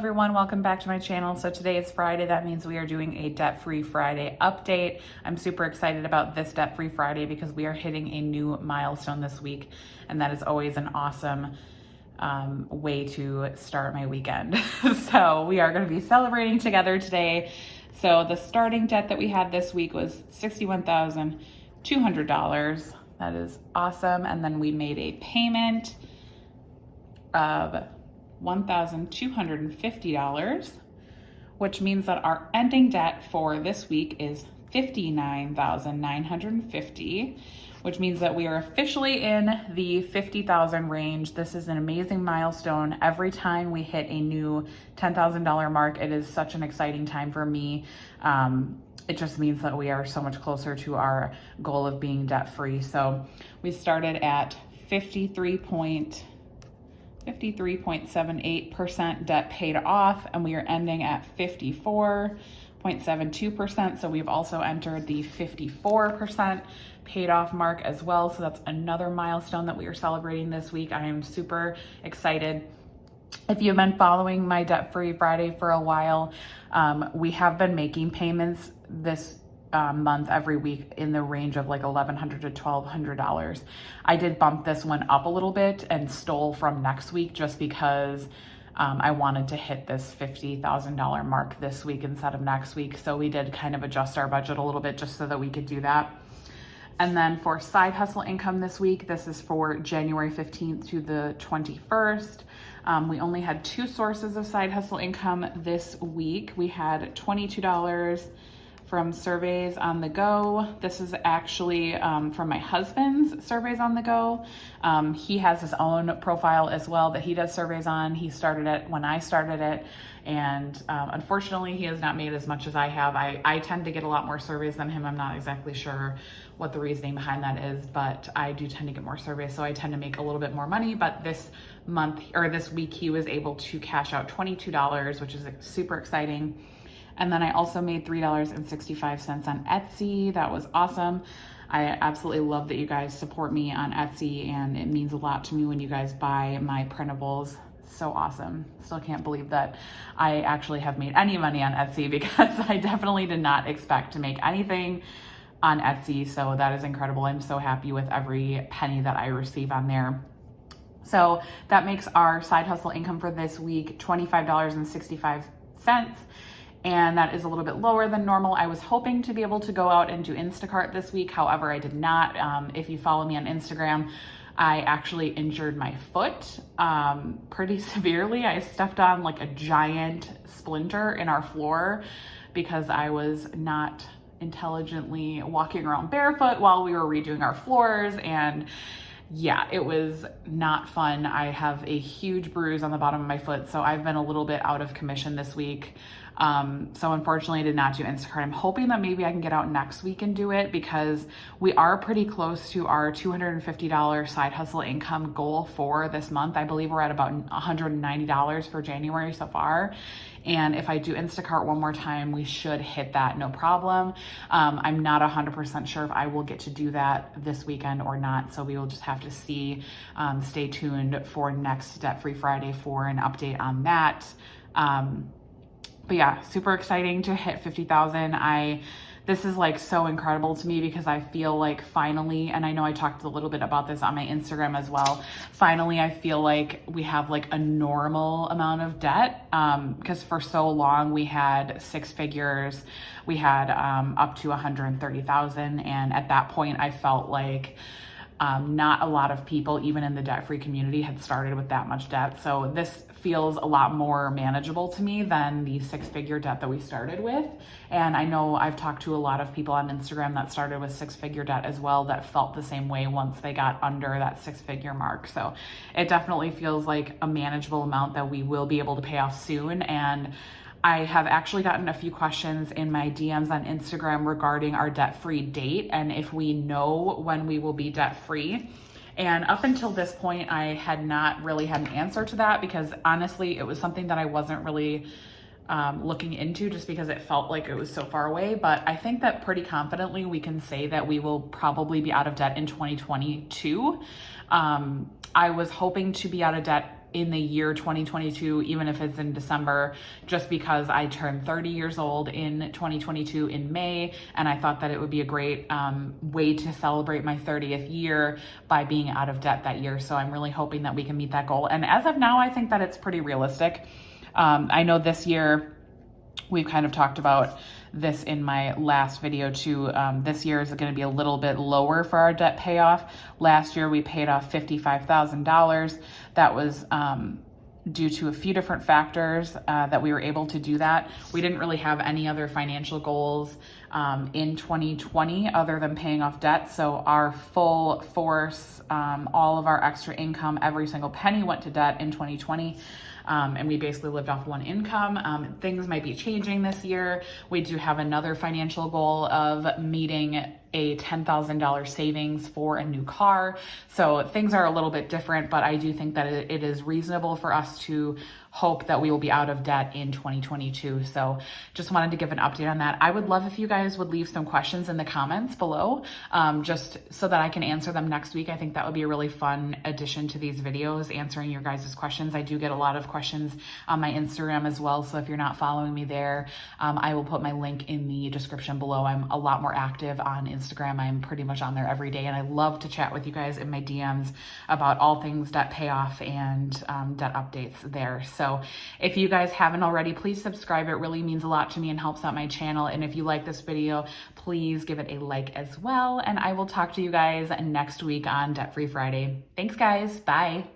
everyone, welcome back to my channel. So today is Friday. That means we are doing a debt-free Friday update. I'm super excited about this debt-free Friday because we are hitting a new milestone this week, and that is always an awesome way to start my weekend. So we are going to be celebrating together today. So the starting debt that we had this week was $61,200. That is awesome. And then we made a payment of $1,250, which means that our ending debt for this week is $59,950, which means that we are officially in the 50,000 range. This is an amazing milestone. Every time we hit a new $10,000 mark, it is such an exciting time for me. It just means that we are so much closer to our goal of being debt-free. So we started at 53.78% debt paid off, and we are ending at 54.72%. So we've also entered the 54% paid off mark as well. So that's another milestone that we are celebrating this week. I am super excited. If you've been following my debt-free Friday for a while, we have been making payments this month every week in the range of like $1,100 to $1,200. I did bump this one up a little bit and stole from next week just because I wanted to hit this $50,000 mark this week instead of next week. So we did kind of adjust our budget a little bit just so that we could do that. And then for side hustle income this week, this is for January 15th to the 21st. We only had two sources of side hustle income this week. We had $22 from Surveys on the Go. This is actually from my husband's Surveys on the Go. He has his own profile as well that he does surveys on. He started it when I started it, and unfortunately he has not made as much as I have. I tend to get a lot more surveys than him. I'm not exactly sure what the reasoning behind that is, but I do tend to get more surveys, so I tend to make a little bit more money. But this month, or this week, he was able to cash out $22, which is super exciting. And then I also made $3.65 on Etsy. That was awesome. I absolutely love that you guys support me on Etsy, and it means a lot to me when you guys buy my printables. So awesome. Still can't believe that I actually have made any money on Etsy because I definitely did not expect to make anything on Etsy. So that is incredible. I'm so happy with every penny that I receive on there. So that makes our side hustle income for this week $25.65. And that is a little bit lower than normal. I was hoping to be able to go out and do Instacart this week. However, I did not. If you follow me on Instagram, I actually injured my foot pretty severely. I stepped on like a giant splinter in our floor because I was not intelligently walking around barefoot while we were redoing our floors, and yeah, it was not fun. I have a huge bruise on the bottom of my foot, so I've been a little bit out of commission this week. So unfortunately I did not do Instacart. I'm hoping that maybe I can get out next week and do it because we are pretty close to our $250 side hustle income goal for this month. I believe we're at about $190 for January so far. And if I do Instacart one more time, we should hit that no problem. I'm not 100% sure if I will get to do that this weekend or not. So we will just have to see. Stay tuned for next Debt-Free Friday for an update on that. But yeah, super exciting to hit 50,000. This is like so incredible to me because I feel like finally, and I know I talked a little bit about this on my Instagram as well, finally I feel like we have like a normal amount of debt, because for so long we had six figures, we had up to 130,000, and at that point I felt like not a lot of people, even in the debt-free community, had started with that much debt. So this feels a lot more manageable to me than the six-figure debt that we started with. And I know I've talked to a lot of people on Instagram that started with six-figure debt as well that felt the same way once they got under that six-figure mark. So it definitely feels like a manageable amount that we will be able to pay off soon. And I have actually gotten a few questions in my DMs on Instagram regarding our debt-free date and if we know when we will be debt-free. And up until this point, I had not really had an answer to that because honestly, it was something that I wasn't really looking into just because it felt like it was so far away. But I think that pretty confidently we can say that we will probably be out of debt in 2022. I was hoping to be out of debt in the year 2022, even if it's in December, just because I turned 30 years old in 2022 in May, and I thought that it would be a great way to celebrate my 30th year by being out of debt that year. So I'm really hoping that we can meet that goal. And as of now, I think that it's pretty realistic. I know this year, we've kind of talked about this in my last video too. This year is going to be a little bit lower for our debt payoff. Last year we paid off $55,000. That was due to a few different factors that we were able to do that. We didn't really have any other financial goals in 2020 other than paying off debt. So our full force, all of our extra income, every single penny went to debt in 2020. And we basically lived off one income. Things might be changing this year. We do have another financial goal of meeting a $10,000 savings for a new car. So things are a little bit different, but I do think that it is reasonable for us to hope that we will be out of debt in 2022. So just wanted to give an update on that. I would love if you guys would leave some questions in the comments below, just so that I can answer them next week. I think that would be a really fun addition to these videos, answering your guys' questions. I do get a lot of questions on my Instagram as well. So if you're not following me there, I will put my link in the description below. I'm a lot more active on Instagram. I'm pretty much on there every day, and I love to chat with you guys in my DMs about all things debt payoff and debt updates there. So if you guys haven't already, please subscribe. It really means a lot to me and helps out my channel. And if you like this video, please give it a like as well. And I will talk to you guys next week on Debt Free Friday. Thanks guys. Bye.